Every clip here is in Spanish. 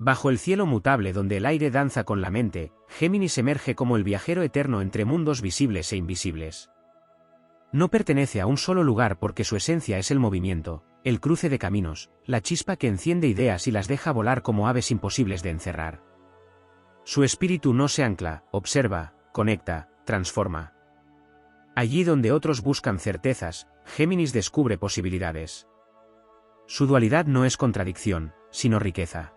Bajo el cielo mutable donde el aire danza con la mente, Géminis emerge como el viajero eterno entre mundos visibles e invisibles. No pertenece a un solo lugar porque su esencia es el movimiento, el cruce de caminos, la chispa que enciende ideas y las deja volar como aves imposibles de encerrar. Su espíritu no se ancla, observa, conecta, transforma. Allí donde otros buscan certezas, Géminis descubre posibilidades. Su dualidad no es contradicción, sino riqueza.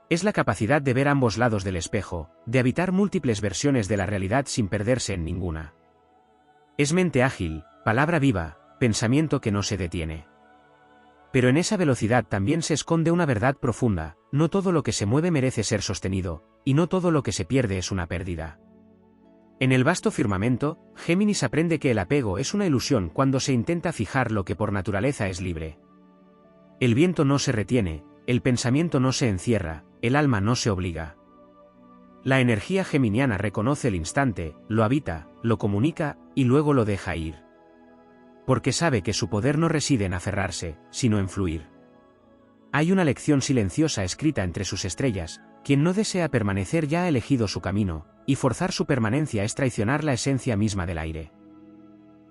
Es la capacidad de ver ambos lados del espejo, de habitar múltiples versiones de la realidad sin perderse en ninguna. Es mente ágil, palabra viva, pensamiento que no se detiene. Pero en esa velocidad también se esconde una verdad profunda: no todo lo que se mueve merece ser sostenido, y no todo lo que se pierde es una pérdida. En el vasto firmamento, Géminis aprende que el apego es una ilusión cuando se intenta fijar lo que por naturaleza es libre. El viento no se retiene, el pensamiento no se encierra, el alma no se obliga. La energía geminiana reconoce el instante, lo habita, lo comunica, y luego lo deja ir. Porque sabe que su poder no reside en aferrarse, sino en fluir. Hay una lección silenciosa escrita entre sus estrellas: quien no desea permanecer ya ha elegido su camino, y forzar su permanencia es traicionar la esencia misma del aire.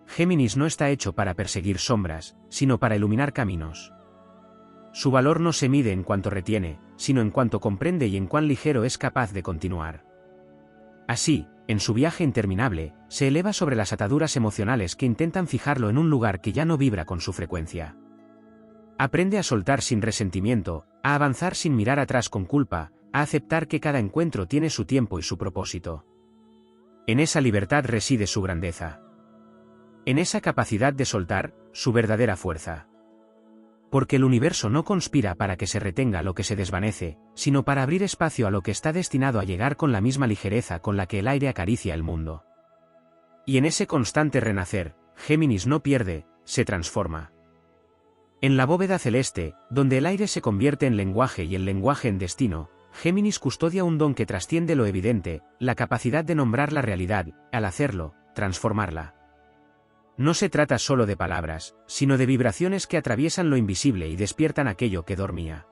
Géminis no está hecho para perseguir sombras, sino para iluminar caminos. Su valor no se mide en cuanto retiene, sino en cuanto comprende y en cuán ligero es capaz de continuar. Así, en su viaje interminable, se eleva sobre las ataduras emocionales que intentan fijarlo en un lugar que ya no vibra con su frecuencia. Aprende a soltar sin resentimiento, a avanzar sin mirar atrás con culpa, a aceptar que cada encuentro tiene su tiempo y su propósito. En esa libertad reside su grandeza. En esa capacidad de soltar, su verdadera fuerza. Porque el universo no conspira para que se retenga lo que se desvanece, sino para abrir espacio a lo que está destinado a llegar con la misma ligereza con la que el aire acaricia el mundo. Y en ese constante renacer, Géminis no pierde, se transforma. En la bóveda celeste, donde el aire se convierte en lenguaje y el lenguaje en destino, Géminis custodia un don que trasciende lo evidente: la capacidad de nombrar la realidad, al hacerlo, transformarla. No se trata solo de palabras, sino de vibraciones que atraviesan lo invisible y despiertan aquello que dormía.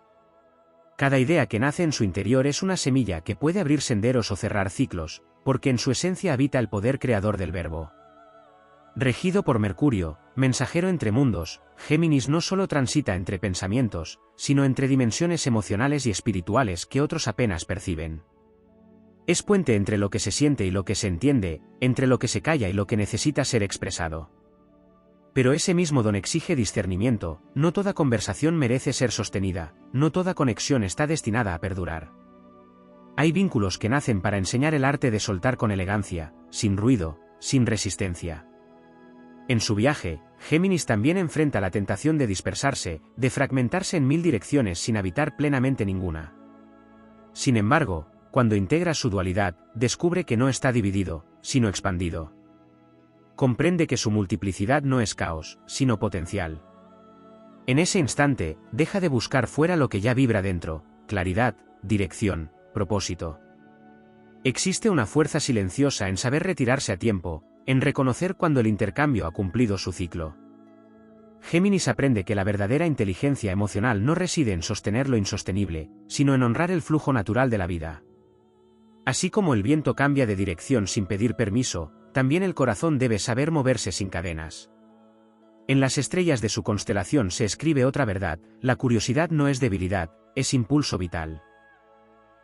Cada idea que nace en su interior es una semilla que puede abrir senderos o cerrar ciclos, porque en su esencia habita el poder creador del verbo. Regido por Mercurio, mensajero entre mundos, Géminis no solo transita entre pensamientos, sino entre dimensiones emocionales y espirituales que otros apenas perciben. Es puente entre lo que se siente y lo que se entiende, entre lo que se calla y lo que necesita ser expresado. Pero ese mismo don exige discernimiento: no toda conversación merece ser sostenida, no toda conexión está destinada a perdurar. Hay vínculos que nacen para enseñar el arte de soltar con elegancia, sin ruido, sin resistencia. En su viaje, Géminis también enfrenta la tentación de dispersarse, de fragmentarse en 1000 direcciones sin habitar plenamente ninguna. Sin embargo, cuando integra su dualidad, descubre que no está dividido, sino expandido. Comprende que su multiplicidad no es caos, sino potencial. En ese instante, deja de buscar fuera lo que ya vibra dentro: claridad, dirección, propósito. Existe una fuerza silenciosa en saber retirarse a tiempo, en reconocer cuando el intercambio ha cumplido su ciclo. Géminis aprende que la verdadera inteligencia emocional no reside en sostener lo insostenible, sino en honrar el flujo natural de la vida. Así como el viento cambia de dirección sin pedir permiso, también el corazón debe saber moverse sin cadenas. En las estrellas de su constelación se escribe otra verdad: la curiosidad no es debilidad, es impulso vital.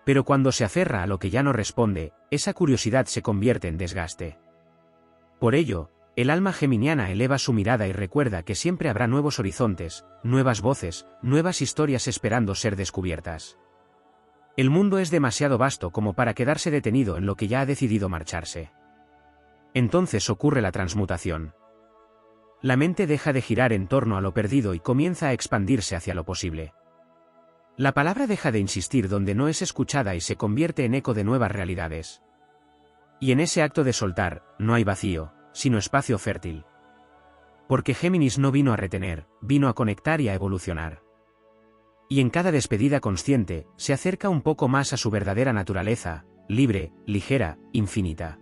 Pero cuando se aferra a lo que ya no responde, esa curiosidad se convierte en desgaste. Por ello, el alma geminiana eleva su mirada y recuerda que siempre habrá nuevos horizontes, nuevas voces, nuevas historias esperando ser descubiertas. El mundo es demasiado vasto como para quedarse detenido en lo que ya ha decidido marcharse. Entonces ocurre la transmutación. La mente deja de girar en torno a lo perdido y comienza a expandirse hacia lo posible. La palabra deja de insistir donde no es escuchada y se convierte en eco de nuevas realidades. Y en ese acto de soltar, no hay vacío, sino espacio fértil. Porque Géminis no vino a retener, vino a conectar y a evolucionar. Y en cada despedida consciente, se acerca un poco más a su verdadera naturaleza: libre, ligera, infinita.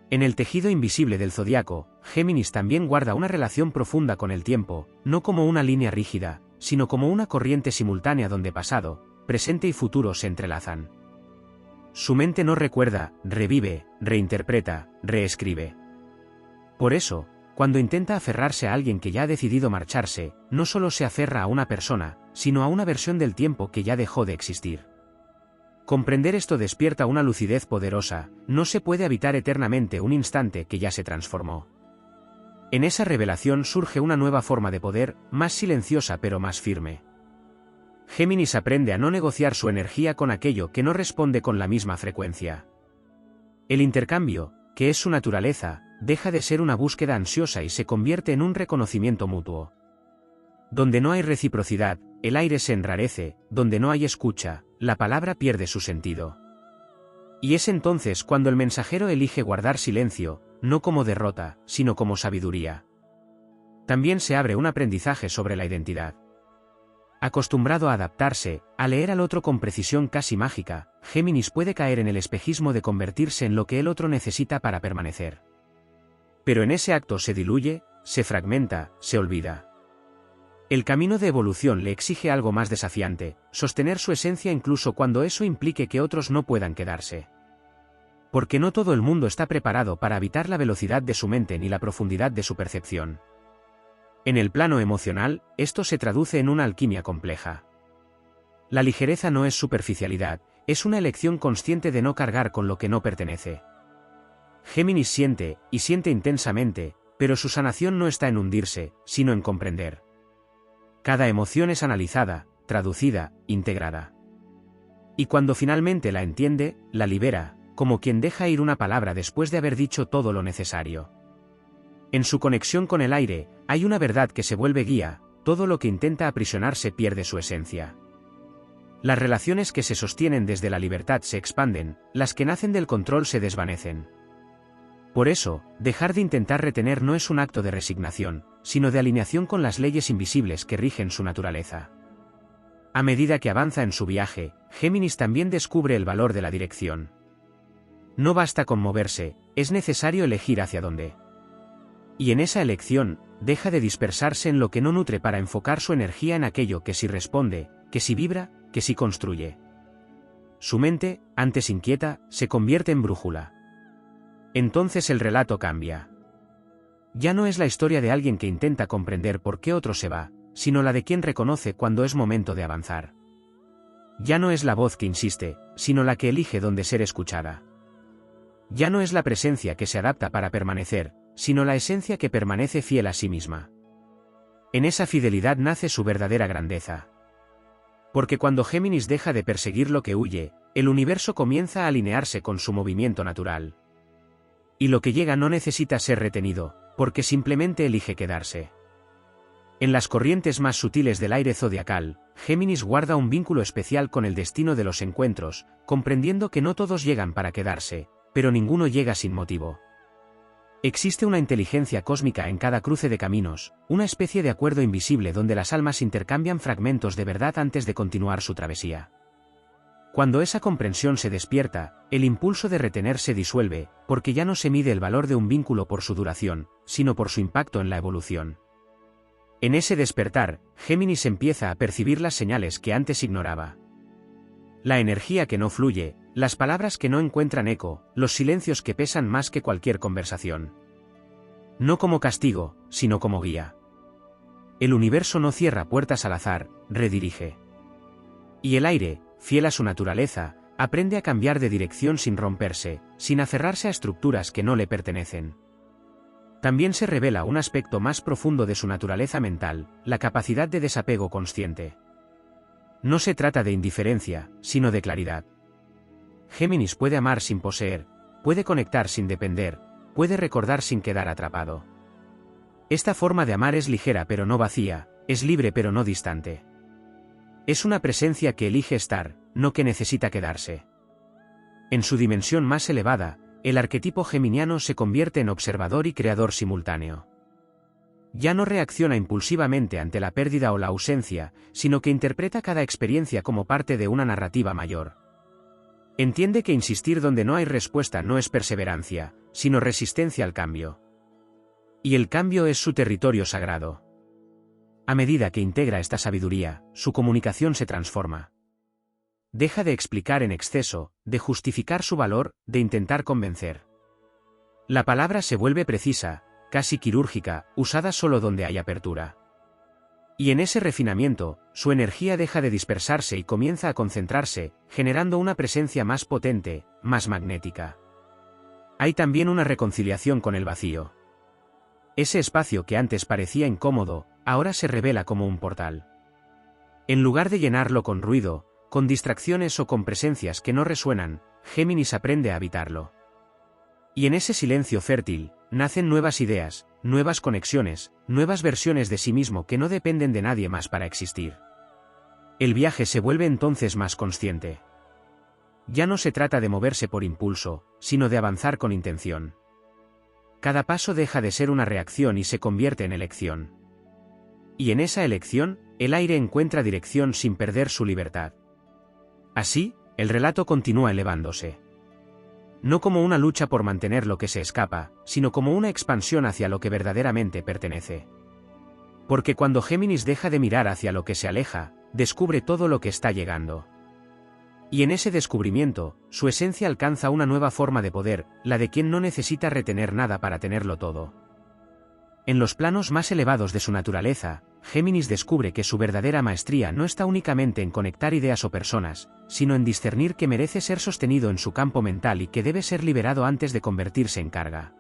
En el tejido invisible del zodiaco, Géminis también guarda una relación profunda con el tiempo, no como una línea rígida, sino como una corriente simultánea donde pasado, presente y futuro se entrelazan. Su mente no recuerda, revive, reinterpreta, reescribe. Por eso, cuando intenta aferrarse a alguien que ya ha decidido marcharse, no solo se aferra a una persona, sino a una versión del tiempo que ya dejó de existir. Comprender esto despierta una lucidez poderosa, no se puede habitar eternamente un instante que ya se transformó. En esa revelación surge una nueva forma de poder, más silenciosa pero más firme. Géminis aprende a no negociar su energía con aquello que no responde con la misma frecuencia. El intercambio, que es su naturaleza, deja de ser una búsqueda ansiosa y se convierte en un reconocimiento mutuo. Donde no hay reciprocidad, el aire se enrarece, donde no hay escucha, la palabra pierde su sentido. Y es entonces cuando el mensajero elige guardar silencio, no como derrota, sino como sabiduría. También se abre un aprendizaje sobre la identidad. Acostumbrado a adaptarse, a leer al otro con precisión casi mágica, Géminis puede caer en el espejismo de convertirse en lo que el otro necesita para permanecer. Pero en ese acto se diluye, se fragmenta, se olvida. El camino de evolución le exige algo más desafiante, sostener su esencia incluso cuando eso implique que otros no puedan quedarse. Porque no todo el mundo está preparado para habitar la velocidad de su mente ni la profundidad de su percepción. En el plano emocional, esto se traduce en una alquimia compleja. La ligereza no es superficialidad, es una elección consciente de no cargar con lo que no pertenece. Géminis siente, y siente intensamente, pero su sanación no está en hundirse, sino en comprender. Cada emoción es analizada, traducida, integrada. Y cuando finalmente la entiende, la libera, como quien deja ir una palabra después de haber dicho todo lo necesario. En su conexión con el aire, hay una verdad que se vuelve guía, todo lo que intenta aprisionarse pierde su esencia. Las relaciones que se sostienen desde la libertad se expanden, las que nacen del control se desvanecen. Por eso, dejar de intentar retener no es un acto de resignación, sino de alineación con las leyes invisibles que rigen su naturaleza. A medida que avanza en su viaje, Géminis también descubre el valor de la dirección. No basta con moverse, es necesario elegir hacia dónde. Y en esa elección, deja de dispersarse en lo que no nutre para enfocar su energía en aquello que sí responde, que sí vibra, que sí construye. Su mente, antes inquieta, se convierte en brújula. Entonces el relato cambia. Ya no es la historia de alguien que intenta comprender por qué otro se va, sino la de quien reconoce cuando es momento de avanzar. Ya no es la voz que insiste, sino la que elige dónde ser escuchada. Ya no es la presencia que se adapta para permanecer, sino la esencia que permanece fiel a sí misma. En esa fidelidad nace su verdadera grandeza. Porque cuando Géminis deja de perseguir lo que huye, el universo comienza a alinearse con su movimiento natural. Y lo que llega no necesita ser retenido, porque simplemente elige quedarse. En las corrientes más sutiles del aire zodiacal, Géminis guarda un vínculo especial con el destino de los encuentros, comprendiendo que no todos llegan para quedarse, pero ninguno llega sin motivo. Existe una inteligencia cósmica en cada cruce de caminos, una especie de acuerdo invisible donde las almas intercambian fragmentos de verdad antes de continuar su travesía. Cuando esa comprensión se despierta, el impulso de retener se disuelve, porque ya no se mide el valor de un vínculo por su duración, sino por su impacto en la evolución. En ese despertar, Géminis empieza a percibir las señales que antes ignoraba. La energía que no fluye, las palabras que no encuentran eco, los silencios que pesan más que cualquier conversación. No como castigo, sino como guía. El universo no cierra puertas al azar, redirige. Y el aire, fiel a su naturaleza, aprende a cambiar de dirección sin romperse, sin aferrarse a estructuras que no le pertenecen. También se revela un aspecto más profundo de su naturaleza mental, la capacidad de desapego consciente. No se trata de indiferencia, sino de claridad. Géminis puede amar sin poseer, puede conectar sin depender, puede recordar sin quedar atrapado. Esta forma de amar es ligera pero no vacía, es libre pero no distante. Es una presencia que elige estar, no que necesita quedarse. En su dimensión más elevada, el arquetipo geminiano se convierte en observador y creador simultáneo. Ya no reacciona impulsivamente ante la pérdida o la ausencia, sino que interpreta cada experiencia como parte de una narrativa mayor. Entiende que insistir donde no hay respuesta no es perseverancia, sino resistencia al cambio. Y el cambio es su territorio sagrado. A medida que integra esta sabiduría, su comunicación se transforma. Deja de explicar en exceso, de justificar su valor, de intentar convencer. La palabra se vuelve precisa, casi quirúrgica, usada solo donde hay apertura. Y en ese refinamiento, su energía deja de dispersarse y comienza a concentrarse, generando una presencia más potente, más magnética. Hay también una reconciliación con el vacío. Ese espacio que antes parecía incómodo, ahora se revela como un portal. En lugar de llenarlo con ruido, con distracciones o con presencias que no resuenan, Géminis aprende a habitarlo. Y en ese silencio fértil, nacen nuevas ideas, nuevas conexiones, nuevas versiones de sí mismo que no dependen de nadie más para existir. El viaje se vuelve entonces más consciente. Ya no se trata de moverse por impulso, sino de avanzar con intención. Cada paso deja de ser una reacción y se convierte en elección. Y en esa elección, el aire encuentra dirección sin perder su libertad. Así, el relato continúa elevándose. No como una lucha por mantener lo que se escapa, sino como una expansión hacia lo que verdaderamente pertenece. Porque cuando Géminis deja de mirar hacia lo que se aleja, descubre todo lo que está llegando. Y en ese descubrimiento, su esencia alcanza una nueva forma de poder, la de quien no necesita retener nada para tenerlo todo. En los planos más elevados de su naturaleza, Géminis descubre que su verdadera maestría no está únicamente en conectar ideas o personas, sino en discernir que merece ser sostenido en su campo mental y que debe ser liberado antes de convertirse en carga.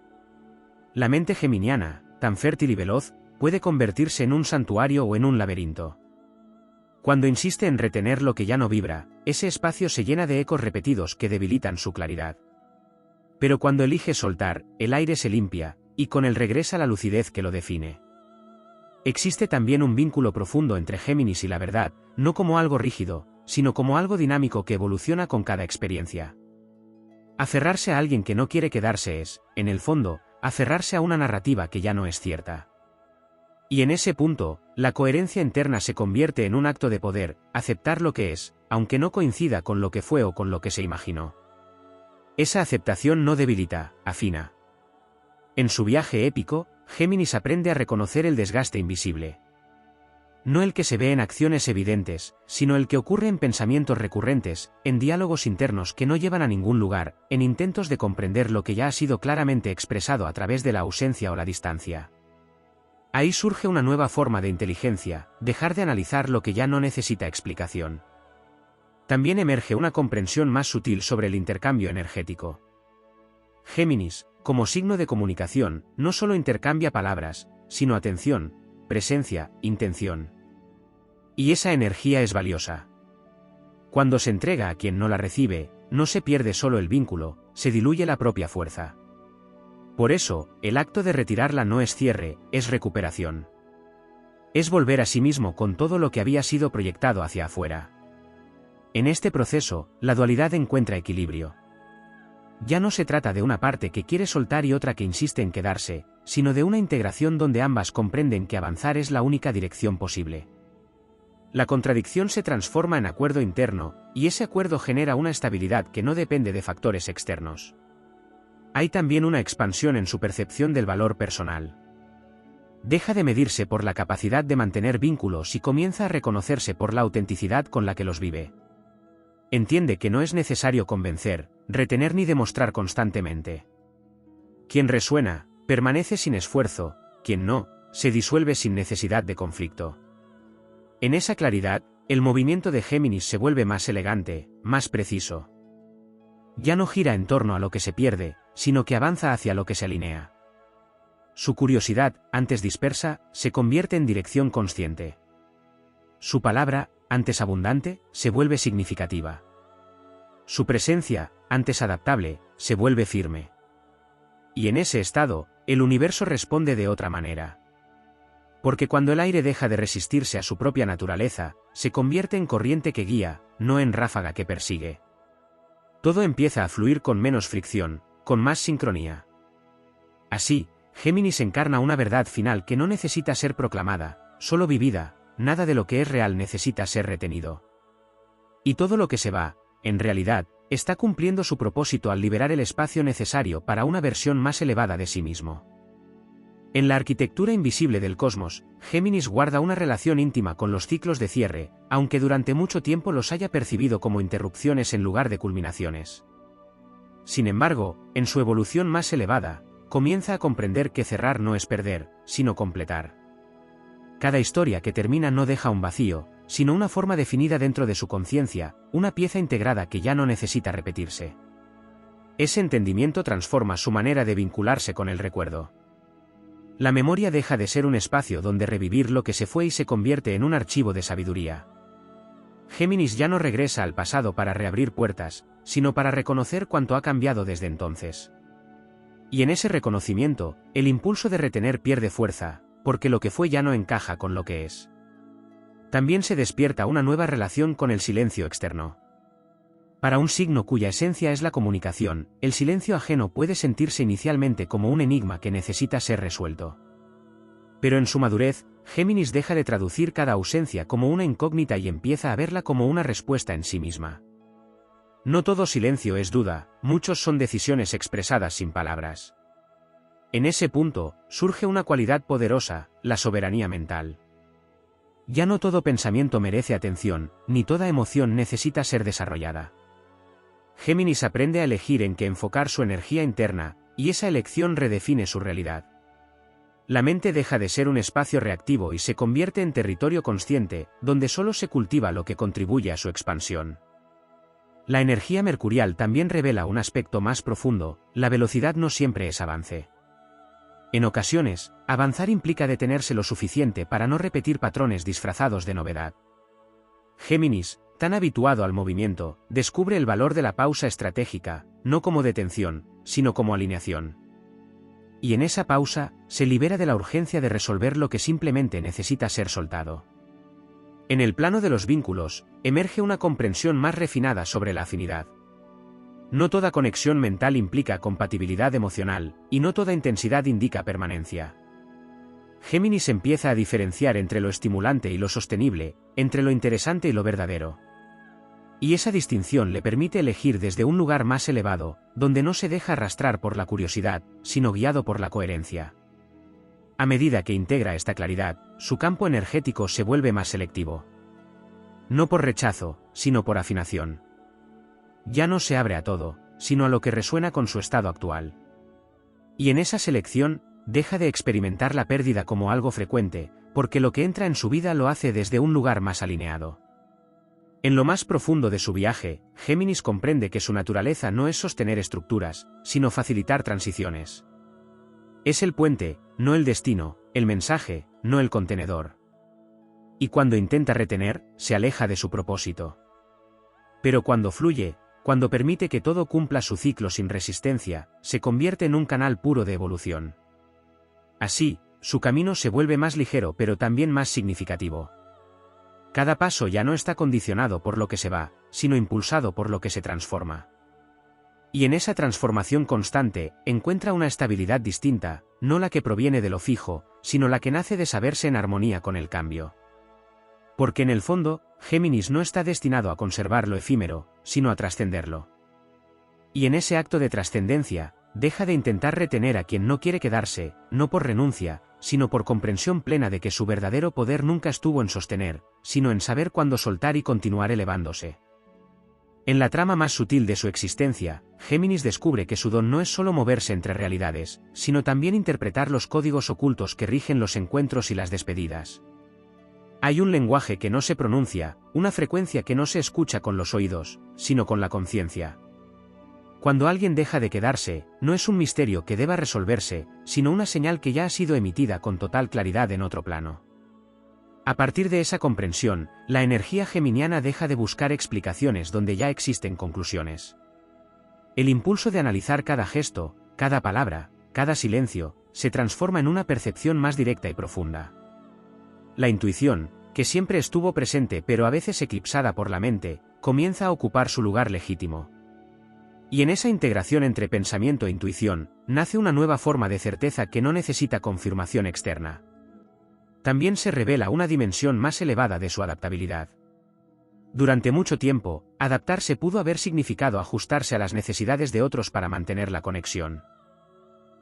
La mente geminiana, tan fértil y veloz, puede convertirse en un santuario o en un laberinto. Cuando insiste en retener lo que ya no vibra, ese espacio se llena de ecos repetidos que debilitan su claridad. Pero cuando elige soltar, el aire se limpia, y con él regresa la lucidez que lo define. Existe también un vínculo profundo entre Géminis y la verdad, no como algo rígido, sino como algo dinámico que evoluciona con cada experiencia. Aferrarse a alguien que no quiere quedarse es, en el fondo, aferrarse a una narrativa que ya no es cierta. Y en ese punto, la coherencia interna se convierte en un acto de poder, aceptar lo que es, aunque no coincida con lo que fue o con lo que se imaginó. Esa aceptación no debilita, afina. En su viaje épico, Géminis aprende a reconocer el desgaste invisible. No el que se ve en acciones evidentes, sino el que ocurre en pensamientos recurrentes, en diálogos internos que no llevan a ningún lugar, en intentos de comprender lo que ya ha sido claramente expresado a través de la ausencia o la distancia. Ahí surge una nueva forma de inteligencia, dejar de analizar lo que ya no necesita explicación. También emerge una comprensión más sutil sobre el intercambio energético. Géminis, como signo de comunicación, no solo intercambia palabras, sino atención, presencia, intención. Y esa energía es valiosa. Cuando se entrega a quien no la recibe, no se pierde solo el vínculo, se diluye la propia fuerza. Por eso, el acto de retirarla no es cierre, es recuperación. Es volver a sí mismo con todo lo que había sido proyectado hacia afuera. En este proceso, la dualidad encuentra equilibrio. Ya no se trata de una parte que quiere soltar y otra que insiste en quedarse, sino de una integración donde ambas comprenden que avanzar es la única dirección posible. La contradicción se transforma en acuerdo interno, y ese acuerdo genera una estabilidad que no depende de factores externos. Hay también una expansión en su percepción del valor personal. Deja de medirse por la capacidad de mantener vínculos y comienza a reconocerse por la autenticidad con la que los vive. Entiende que no es necesario convencer, retener ni demostrar constantemente. Quien resuena, permanece sin esfuerzo, quien no, se disuelve sin necesidad de conflicto. En esa claridad, el movimiento de Géminis se vuelve más elegante, más preciso. Ya no gira en torno a lo que se pierde, sino que avanza hacia lo que se alinea. Su curiosidad, antes dispersa, se convierte en dirección consciente. Su palabra, antes abundante, se vuelve significativa. Su presencia, antes adaptable, se vuelve firme. Y en ese estado, el universo responde de otra manera. Porque cuando el aire deja de resistirse a su propia naturaleza, se convierte en corriente que guía, no en ráfaga que persigue. Todo empieza a fluir con menos fricción, con más sincronía. Así, Géminis encarna una verdad final que no necesita ser proclamada, solo vivida. Nada de lo que es real necesita ser retenido. Y todo lo que se va, en realidad, está cumpliendo su propósito al liberar el espacio necesario para una versión más elevada de sí mismo. En la arquitectura invisible del cosmos, Géminis guarda una relación íntima con los ciclos de cierre, aunque durante mucho tiempo los haya percibido como interrupciones en lugar de culminaciones. Sin embargo, en su evolución más elevada, comienza a comprender que cerrar no es perder, sino completar. Cada historia que termina no deja un vacío, sino una forma definida dentro de su conciencia, una pieza integrada que ya no necesita repetirse. Ese entendimiento transforma su manera de vincularse con el recuerdo. La memoria deja de ser un espacio donde revivir lo que se fue y se convierte en un archivo de sabiduría. Géminis ya no regresa al pasado para reabrir puertas, sino para reconocer cuánto ha cambiado desde entonces. Y en ese reconocimiento, el impulso de retener pierde fuerza, porque lo que fue ya no encaja con lo que es. También se despierta una nueva relación con el silencio externo. Para un signo cuya esencia es la comunicación, el silencio ajeno puede sentirse inicialmente como un enigma que necesita ser resuelto. Pero en su madurez, Géminis deja de traducir cada ausencia como una incógnita y empieza a verla como una respuesta en sí misma. No todo silencio es duda, muchos son decisiones expresadas sin palabras. En ese punto, surge una cualidad poderosa, la soberanía mental. Ya no todo pensamiento merece atención, ni toda emoción necesita ser desarrollada. Géminis aprende a elegir en qué enfocar su energía interna, y esa elección redefine su realidad. La mente deja de ser un espacio reactivo y se convierte en territorio consciente, donde solo se cultiva lo que contribuye a su expansión. La energía mercurial también revela un aspecto más profundo: la velocidad no siempre es avance. En ocasiones, avanzar implica detenerse lo suficiente para no repetir patrones disfrazados de novedad. Géminis, tan habituado al movimiento, descubre el valor de la pausa estratégica, no como detención, sino como alineación. Y en esa pausa, se libera de la urgencia de resolver lo que simplemente necesita ser soltado. En el plano de los vínculos, emerge una comprensión más refinada sobre la afinidad. No toda conexión mental implica compatibilidad emocional, y no toda intensidad indica permanencia. Géminis empieza a diferenciar entre lo estimulante y lo sostenible, entre lo interesante y lo verdadero. Y esa distinción le permite elegir desde un lugar más elevado, donde no se deja arrastrar por la curiosidad, sino guiado por la coherencia. A medida que integra esta claridad, su campo energético se vuelve más selectivo. No por rechazo, sino por afinación. Ya no se abre a todo, sino a lo que resuena con su estado actual. Y en esa selección, deja de experimentar la pérdida como algo frecuente, porque lo que entra en su vida lo hace desde un lugar más alineado. En lo más profundo de su viaje, Géminis comprende que su naturaleza no es sostener estructuras, sino facilitar transiciones. Es el puente, no el destino, el mensaje, no el contenedor. Y cuando intenta retener, se aleja de su propósito. Pero cuando fluye, cuando permite que todo cumpla su ciclo sin resistencia, se convierte en un canal puro de evolución. Así, su camino se vuelve más ligero pero también más significativo. Cada paso ya no está condicionado por lo que se va, sino impulsado por lo que se transforma. Y en esa transformación constante, encuentra una estabilidad distinta, no la que proviene de lo fijo, sino la que nace de saberse en armonía con el cambio. Porque en el fondo, Géminis no está destinado a conservar lo efímero, sino a trascenderlo. Y en ese acto de trascendencia, deja de intentar retener a quien no quiere quedarse, no por renuncia, sino por comprensión plena de que su verdadero poder nunca estuvo en sostener, sino en saber cuándo soltar y continuar elevándose. En la trama más sutil de su existencia, Géminis descubre que su don no es solo moverse entre realidades, sino también interpretar los códigos ocultos que rigen los encuentros y las despedidas. Hay un lenguaje que no se pronuncia, una frecuencia que no se escucha con los oídos, sino con la conciencia. Cuando alguien deja de quedarse, no es un misterio que deba resolverse, sino una señal que ya ha sido emitida con total claridad en otro plano. A partir de esa comprensión, la energía geminiana deja de buscar explicaciones donde ya existen conclusiones. El impulso de analizar cada gesto, cada palabra, cada silencio, se transforma en una percepción más directa y profunda. La intuición, que siempre estuvo presente pero a veces eclipsada por la mente, comienza a ocupar su lugar legítimo. Y en esa integración entre pensamiento e intuición, nace una nueva forma de certeza que no necesita confirmación externa. También se revela una dimensión más elevada de su adaptabilidad. Durante mucho tiempo, adaptarse pudo haber significado ajustarse a las necesidades de otros para mantener la conexión.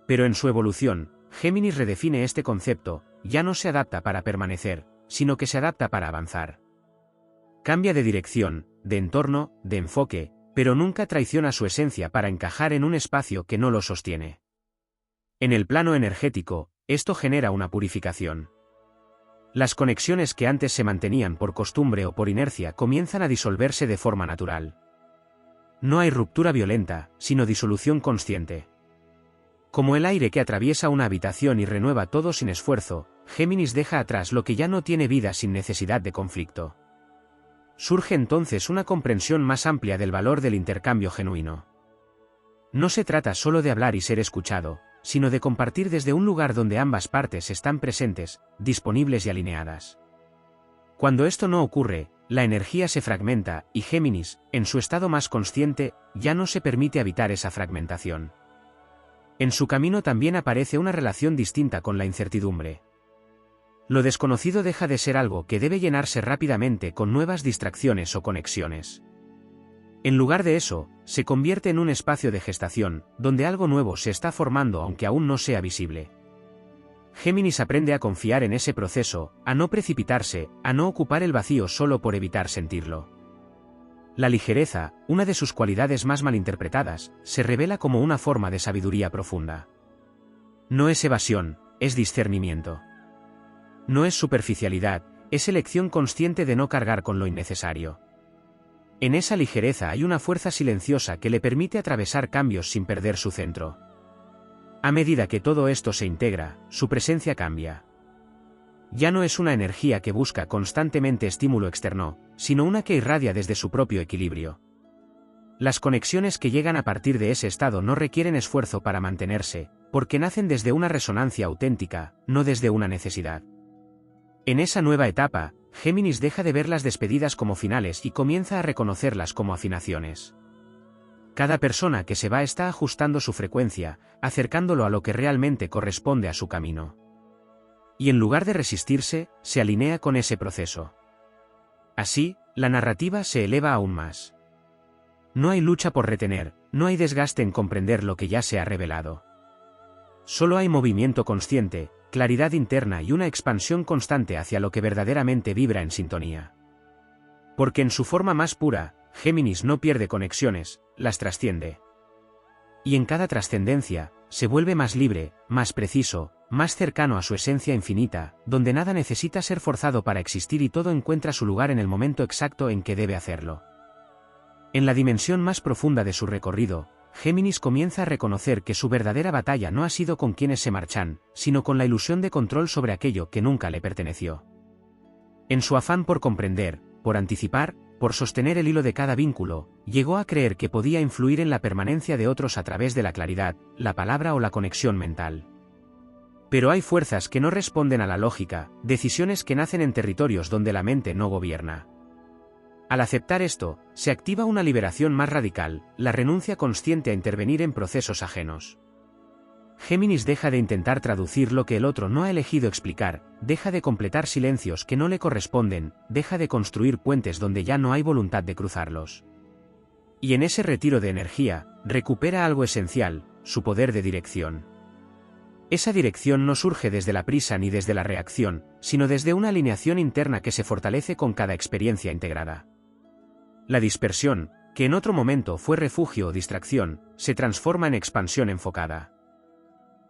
Pero en su evolución, Géminis redefine este concepto, ya no se adapta para permanecer, sino que se adapta para avanzar. Cambia de dirección, de entorno, de enfoque, pero nunca traiciona su esencia para encajar en un espacio que no lo sostiene. En el plano energético, esto genera una purificación. Las conexiones que antes se mantenían por costumbre o por inercia comienzan a disolverse de forma natural. No hay ruptura violenta, sino disolución consciente. Como el aire que atraviesa una habitación y renueva todo sin esfuerzo, Géminis deja atrás lo que ya no tiene vida sin necesidad de conflicto. Surge entonces una comprensión más amplia del valor del intercambio genuino. No se trata solo de hablar y ser escuchado, sino de compartir desde un lugar donde ambas partes están presentes, disponibles y alineadas. Cuando esto no ocurre, la energía se fragmenta y Géminis, en su estado más consciente, ya no se permite habitar esa fragmentación. En su camino también aparece una relación distinta con la incertidumbre. Lo desconocido deja de ser algo que debe llenarse rápidamente con nuevas distracciones o conexiones. En lugar de eso, se convierte en un espacio de gestación, donde algo nuevo se está formando aunque aún no sea visible. Géminis aprende a confiar en ese proceso, a no precipitarse, a no ocupar el vacío solo por evitar sentirlo. La ligereza, una de sus cualidades más malinterpretadas, se revela como una forma de sabiduría profunda. No es evasión, es discernimiento. No es superficialidad, es elección consciente de no cargar con lo innecesario. En esa ligereza hay una fuerza silenciosa que le permite atravesar cambios sin perder su centro. A medida que todo esto se integra, su presencia cambia. Ya no es una energía que busca constantemente estímulo externo, sino una que irradia desde su propio equilibrio. Las conexiones que llegan a partir de ese estado no requieren esfuerzo para mantenerse, porque nacen desde una resonancia auténtica, no desde una necesidad. En esa nueva etapa, Géminis deja de ver las despedidas como finales y comienza a reconocerlas como afinaciones. Cada persona que se va está ajustando su frecuencia, acercándolo a lo que realmente corresponde a su camino. Y en lugar de resistirse, se alinea con ese proceso. Así, la narrativa se eleva aún más. No hay lucha por retener, no hay desgaste en comprender lo que ya se ha revelado. Solo hay movimiento consciente, claridad interna y una expansión constante hacia lo que verdaderamente vibra en sintonía. Porque en su forma más pura, Géminis no pierde conexiones, las trasciende. Y en cada trascendencia, se vuelve más libre, más preciso, más cercano a su esencia infinita, donde nada necesita ser forzado para existir y todo encuentra su lugar en el momento exacto en que debe hacerlo. En la dimensión más profunda de su recorrido, Géminis comienza a reconocer que su verdadera batalla no ha sido con quienes se marchan, sino con la ilusión de control sobre aquello que nunca le perteneció. En su afán por comprender, por anticipar, por sostener el hilo de cada vínculo, llegó a creer que podía influir en la permanencia de otros a través de la claridad, la palabra o la conexión mental. Pero hay fuerzas que no responden a la lógica, decisiones que nacen en territorios donde la mente no gobierna. Al aceptar esto, se activa una liberación más radical, la renuncia consciente a intervenir en procesos ajenos. Géminis deja de intentar traducir lo que el otro no ha elegido explicar, deja de completar silencios que no le corresponden, deja de construir puentes donde ya no hay voluntad de cruzarlos. Y en ese retiro de energía, recupera algo esencial, su poder de dirección. Esa dirección no surge desde la prisa ni desde la reacción, sino desde una alineación interna que se fortalece con cada experiencia integrada. La dispersión, que en otro momento fue refugio o distracción, se transforma en expansión enfocada.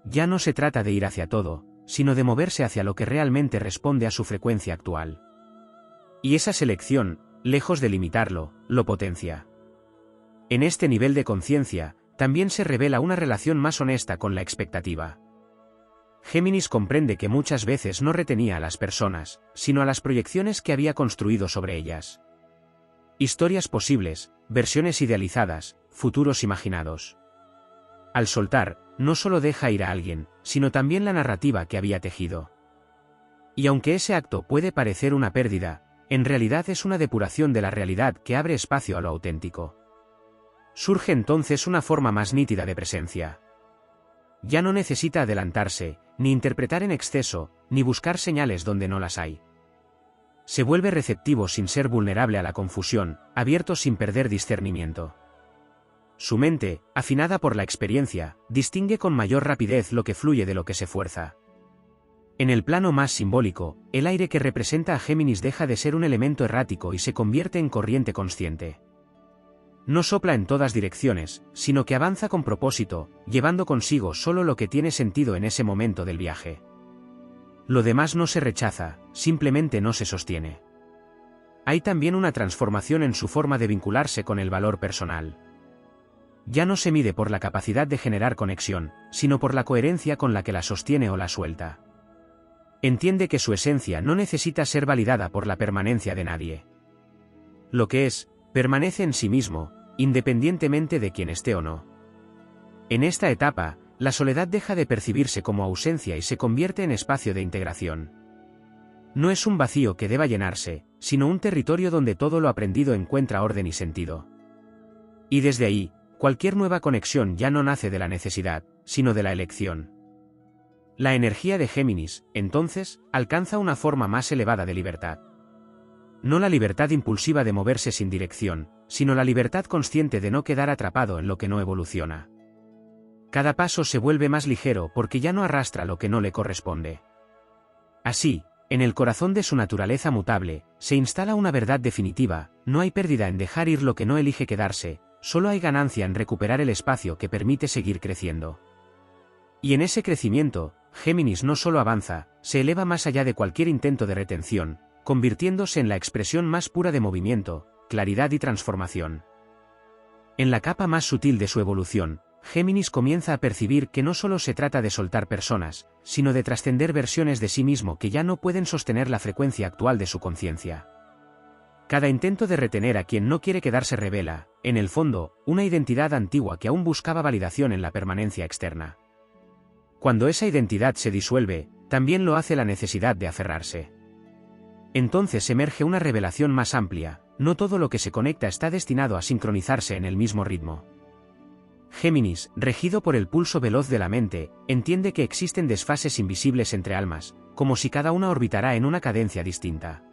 Ya no se trata de ir hacia todo, sino de moverse hacia lo que realmente responde a su frecuencia actual. Y esa selección, lejos de limitarlo, lo potencia. En este nivel de conciencia, también se revela una relación más honesta con la expectativa. Géminis comprende que muchas veces no retenía a las personas, sino a las proyecciones que había construido sobre ellas. Historias posibles, versiones idealizadas, futuros imaginados. Al soltar, no solo deja ir a alguien, sino también la narrativa que había tejido. Y aunque ese acto puede parecer una pérdida, en realidad es una depuración de la realidad que abre espacio a lo auténtico. Surge entonces una forma más nítida de presencia. Ya no necesita adelantarse, ni interpretar en exceso, ni buscar señales donde no las hay. Se vuelve receptivo sin ser vulnerable a la confusión, abierto sin perder discernimiento. Su mente, afinada por la experiencia, distingue con mayor rapidez lo que fluye de lo que se fuerza. En el plano más simbólico, el aire que representa a Géminis deja de ser un elemento errático y se convierte en corriente consciente. No sopla en todas direcciones, sino que avanza con propósito, llevando consigo solo lo que tiene sentido en ese momento del viaje. Lo demás no se rechaza, simplemente no se sostiene. Hay también una transformación en su forma de vincularse con el valor personal. Ya no se mide por la capacidad de generar conexión, sino por la coherencia con la que la sostiene o la suelta. Entiende que su esencia no necesita ser validada por la permanencia de nadie. Lo que es, permanece en sí mismo, independientemente de quien esté o no. En esta etapa, la soledad deja de percibirse como ausencia y se convierte en espacio de integración. No es un vacío que deba llenarse, sino un territorio donde todo lo aprendido encuentra orden y sentido. Y desde ahí, cualquier nueva conexión ya no nace de la necesidad, sino de la elección. La energía de Géminis, entonces, alcanza una forma más elevada de libertad. No la libertad impulsiva de moverse sin dirección, sino la libertad consciente de no quedar atrapado en lo que no evoluciona. Cada paso se vuelve más ligero porque ya no arrastra lo que no le corresponde. Así, en el corazón de su naturaleza mutable, se instala una verdad definitiva: no hay pérdida en dejar ir lo que no elige quedarse, solo hay ganancia en recuperar el espacio que permite seguir creciendo. Y en ese crecimiento, Géminis no solo avanza, se eleva más allá de cualquier intento de retención, convirtiéndose en la expresión más pura de movimiento, claridad y transformación. En la capa más sutil de su evolución, Géminis comienza a percibir que no solo se trata de soltar personas, sino de trascender versiones de sí mismo que ya no pueden sostener la frecuencia actual de su conciencia. Cada intento de retener a quien no quiere quedarse revela, en el fondo, una identidad antigua que aún buscaba validación en la permanencia externa. Cuando esa identidad se disuelve, también lo hace la necesidad de aferrarse. Entonces emerge una revelación más amplia: no todo lo que se conecta está destinado a sincronizarse en el mismo ritmo. Géminis, regido por el pulso veloz de la mente, entiende que existen desfases invisibles entre almas, como si cada una orbitara en una cadencia distinta.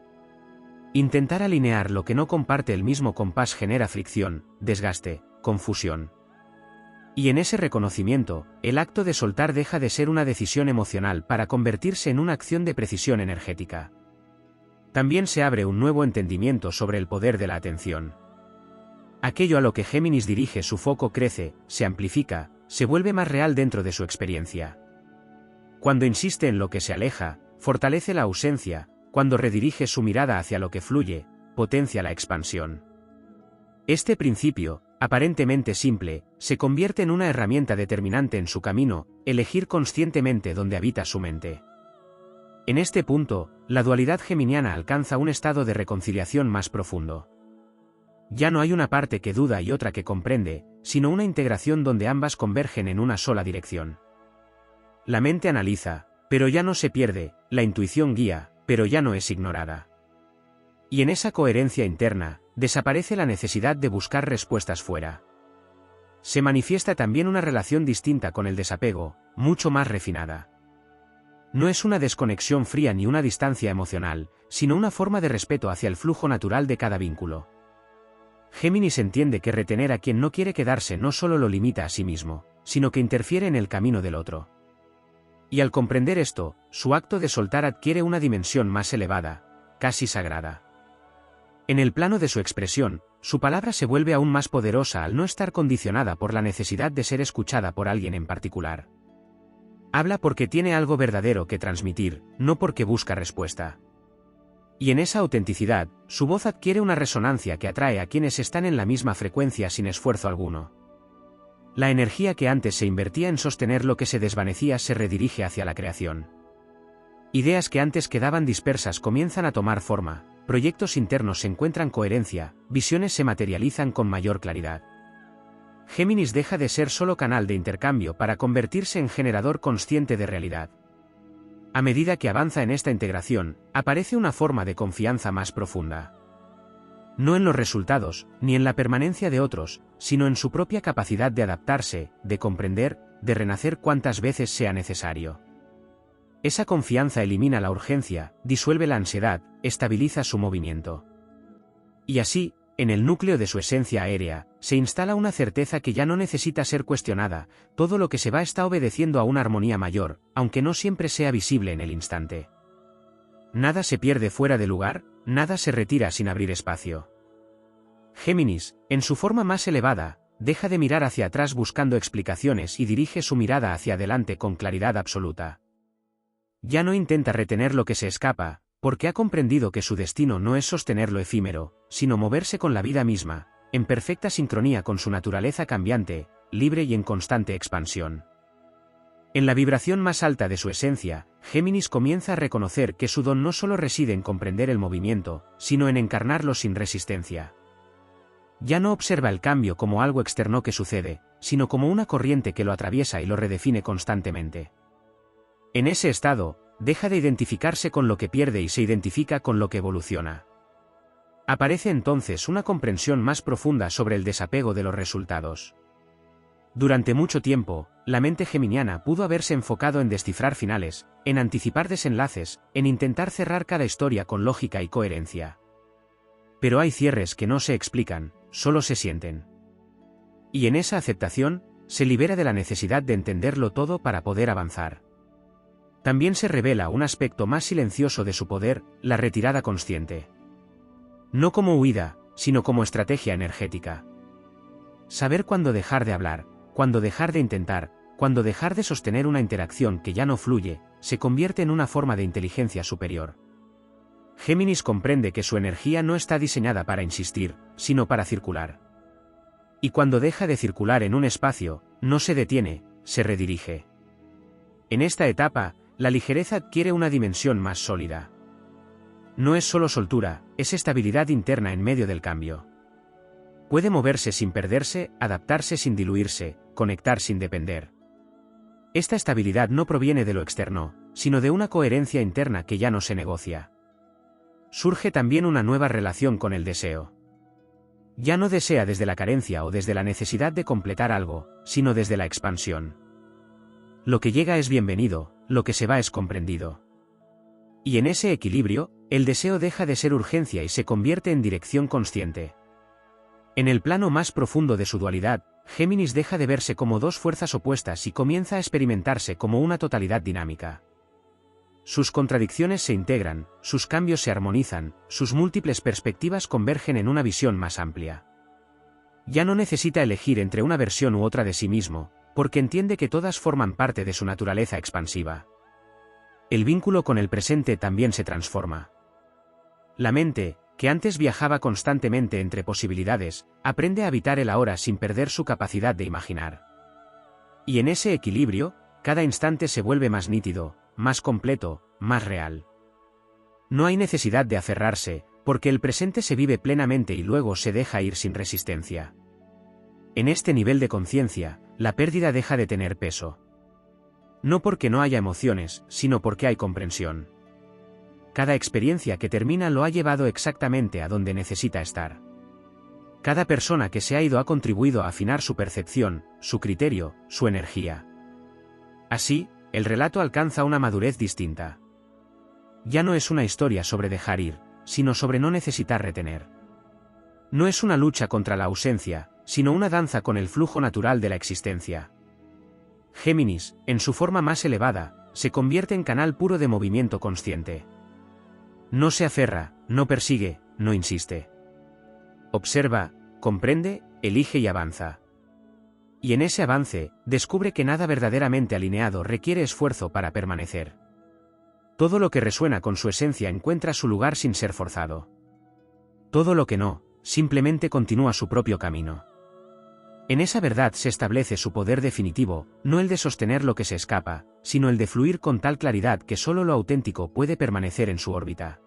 Intentar alinear lo que no comparte el mismo compás genera fricción, desgaste, confusión. Y en ese reconocimiento, el acto de soltar deja de ser una decisión emocional para convertirse en una acción de precisión energética. También se abre un nuevo entendimiento sobre el poder de la atención. Aquello a lo que Géminis dirige su foco crece, se amplifica, se vuelve más real dentro de su experiencia. Cuando insiste en lo que se aleja, fortalece la ausencia; cuando redirige su mirada hacia lo que fluye, potencia la expansión. Este principio, aparentemente simple, se convierte en una herramienta determinante en su camino: elegir conscientemente dónde habita su mente. En este punto, la dualidad geminiana alcanza un estado de reconciliación más profundo. Ya no hay una parte que duda y otra que comprende, sino una integración donde ambas convergen en una sola dirección. La mente analiza, pero ya no se pierde; la intuición guía, pero ya no es ignorada. Y en esa coherencia interna, desaparece la necesidad de buscar respuestas fuera. Se manifiesta también una relación distinta con el desapego, mucho más refinada. No es una desconexión fría ni una distancia emocional, sino una forma de respeto hacia el flujo natural de cada vínculo. Géminis entiende que retener a quien no quiere quedarse no solo lo limita a sí mismo, sino que interfiere en el camino del otro. Y al comprender esto, su acto de soltar adquiere una dimensión más elevada, casi sagrada. En el plano de su expresión, su palabra se vuelve aún más poderosa al no estar condicionada por la necesidad de ser escuchada por alguien en particular. Habla porque tiene algo verdadero que transmitir, no porque busca respuesta. Y en esa autenticidad, su voz adquiere una resonancia que atrae a quienes están en la misma frecuencia sin esfuerzo alguno. La energía que antes se invertía en sostener lo que se desvanecía se redirige hacia la creación. Ideas que antes quedaban dispersas comienzan a tomar forma, proyectos internos encuentran coherencia, visiones se materializan con mayor claridad. Géminis deja de ser solo canal de intercambio para convertirse en generador consciente de realidad. A medida que avanza en esta integración, aparece una forma de confianza más profunda. No en los resultados, ni en la permanencia de otros, sino en su propia capacidad de adaptarse, de comprender, de renacer cuantas veces sea necesario. Esa confianza elimina la urgencia, disuelve la ansiedad, estabiliza su movimiento. Y así, en el núcleo de su esencia aérea, se instala una certeza que ya no necesita ser cuestionada, todo lo que se va está obedeciendo a una armonía mayor, aunque no siempre sea visible en el instante. Nada se pierde fuera de lugar, nada se retira sin abrir espacio. Géminis, en su forma más elevada, deja de mirar hacia atrás buscando explicaciones y dirige su mirada hacia adelante con claridad absoluta. Ya no intenta retener lo que se escapa, porque ha comprendido que su destino no es sostener lo efímero, sino moverse con la vida misma, en perfecta sincronía con su naturaleza cambiante, libre y en constante expansión. En la vibración más alta de su esencia, Géminis comienza a reconocer que su don no solo reside en comprender el movimiento, sino en encarnarlo sin resistencia. Ya no observa el cambio como algo externo que sucede, sino como una corriente que lo atraviesa y lo redefine constantemente. En ese estado, deja de identificarse con lo que pierde y se identifica con lo que evoluciona. Aparece entonces una comprensión más profunda sobre el desapego de los resultados. Durante mucho tiempo, la mente geminiana pudo haberse enfocado en descifrar finales, en anticipar desenlaces, en intentar cerrar cada historia con lógica y coherencia. Pero hay cierres que no se explican, solo se sienten. Y en esa aceptación, se libera de la necesidad de entenderlo todo para poder avanzar. También se revela un aspecto más silencioso de su poder, la retirada consciente. No como huida, sino como estrategia energética. Saber cuándo dejar de hablar, cuándo dejar de intentar, cuándo dejar de sostener una interacción que ya no fluye, se convierte en una forma de inteligencia superior. Géminis comprende que su energía no está diseñada para insistir, sino para circular. Y cuando deja de circular en un espacio, no se detiene, se redirige. En esta etapa, la ligereza adquiere una dimensión más sólida. No es solo soltura, es estabilidad interna en medio del cambio. Puede moverse sin perderse, adaptarse sin diluirse, conectar sin depender. Esta estabilidad no proviene de lo externo, sino de una coherencia interna que ya no se negocia. Surge también una nueva relación con el deseo. Ya no desea desde la carencia o desde la necesidad de completar algo, sino desde la expansión. Lo que llega es bienvenido, lo que se va es comprendido. Y en ese equilibrio, el deseo deja de ser urgencia y se convierte en dirección consciente. En el plano más profundo de su dualidad, Géminis deja de verse como dos fuerzas opuestas y comienza a experimentarse como una totalidad dinámica. Sus contradicciones se integran, sus cambios se armonizan, sus múltiples perspectivas convergen en una visión más amplia. Ya no necesita elegir entre una versión u otra de sí mismo, porque entiende que todas forman parte de su naturaleza expansiva. El vínculo con el presente también se transforma. La mente, que antes viajaba constantemente entre posibilidades, aprende a habitar el ahora sin perder su capacidad de imaginar. Y en ese equilibrio, cada instante se vuelve más nítido, más completo, más real. No hay necesidad de aferrarse, porque el presente se vive plenamente y luego se deja ir sin resistencia. En este nivel de conciencia, la pérdida deja de tener peso. No porque no haya emociones, sino porque hay comprensión. Cada experiencia que termina lo ha llevado exactamente a donde necesita estar. Cada persona que se ha ido ha contribuido a afinar su percepción, su criterio, su energía. Así, el relato alcanza una madurez distinta. Ya no es una historia sobre dejar ir, sino sobre no necesitar retener. No es una lucha contra la ausencia, sino una danza con el flujo natural de la existencia. Géminis, en su forma más elevada, se convierte en canal puro de movimiento consciente. No se aferra, no persigue, no insiste. Observa, comprende, elige y avanza. Y en ese avance, descubre que nada verdaderamente alineado requiere esfuerzo para permanecer. Todo lo que resuena con su esencia encuentra su lugar sin ser forzado. Todo lo que no, simplemente continúa su propio camino. En esa verdad se establece su poder definitivo, no el de sostener lo que se escapa, sino el de fluir con tal claridad que solo lo auténtico puede permanecer en su órbita.